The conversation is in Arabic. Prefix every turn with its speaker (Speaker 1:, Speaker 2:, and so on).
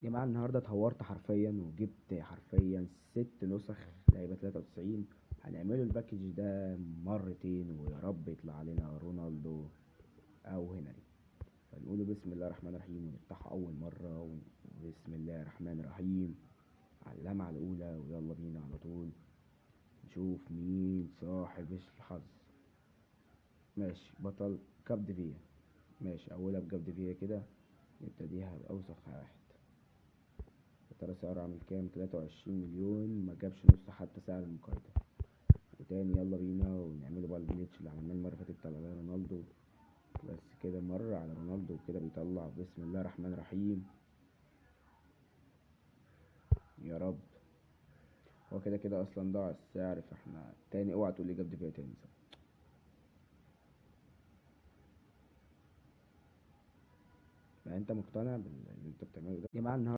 Speaker 1: جماعة النهاردة اتهورت حرفيا وجبت حرفيا 6 نسخ لعيبة 93. هنعمله الباكج ده مرتين ويا رب يطلع علينا رونالدو أو هنري. فنقوله بسم الله الرحمن الرحيم ونفتحه أول مرة بسم الله الرحمن الرحيم على اللمعة الأولى، ويلا بينا على طول نشوف مين صاحب الحظ. ماشي، بطل كابديفيا. ماشي، أولها بكابديفيا كده، نبتديها بأوسخ واحد. يا ترى سعره عامل كام؟ 23 مليون، ما جابش نص حتى سعر المقايضة. وتاني يلا بينا ونعمله بقى الجليتش اللي عملناه المرة اللي فاتت طلع على رونالدو. بس كده مرة على رونالدو وكده بيطلع بسم الله الرحمن الرحيم يا رب. هو كده كده اصلا ضاع السعر، فاحنا تاني اوعى تقول لي جاب فيها تاني. يعني انت مقتنع باللي انت بتعمله ده يا جماعة؟